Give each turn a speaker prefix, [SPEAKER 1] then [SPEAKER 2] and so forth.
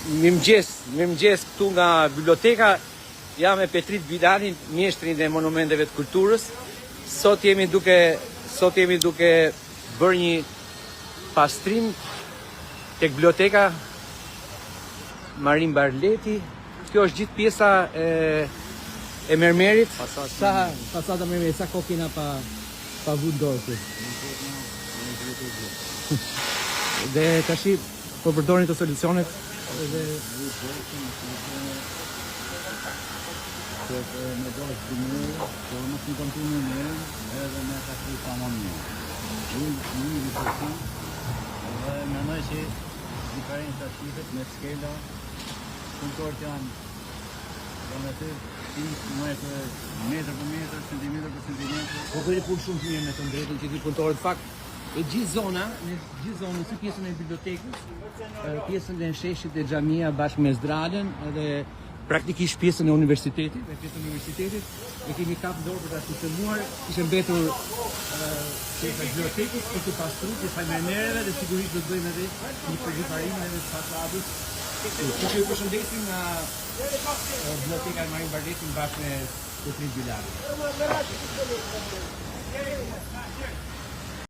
[SPEAKER 1] Mirëmëngjes këtu nga biblioteka. Jam me Petrit Bilanin, mjeshtrin e monumenteve të kulturës. Sot jemi duke bërë një pastrim tek biblioteka Marin Barleti. Kjo është gjithë pjesa e mermerit. Fasada mermerit, sa kohë kena pa vu dorë. Dhe tashi po përdorin të solucionet dhe
[SPEAKER 2] me dorë të mirë, por mos i kontinuë mirë, edhe me ka qenë pa më mirë. Unë dhe mendoj që diferenca shifet me skela, punëtorët janë me të metër për metër, centimetër për centimetër.
[SPEAKER 1] po bëri punë shumë të mirë me të drejtën që di punëtorët fakt. E gjithë zonën, si pjesën e bibliotekës, pjesën e sheshit e xhamia bashkë me Zdralen, edhe praktikisht pjesën e universitetit, e kemi kap dorë për ta sistemuar, ishte mbetur pjesa e bibliotekës, për të pastruar pjesa e mermereve dhe sigurisht do të bëjmë edhe një përgjithësim edhe të fasadës. Që ju përshëndesim nga biblioteka e Marin Barletin bashkë me Petrit Bilanin.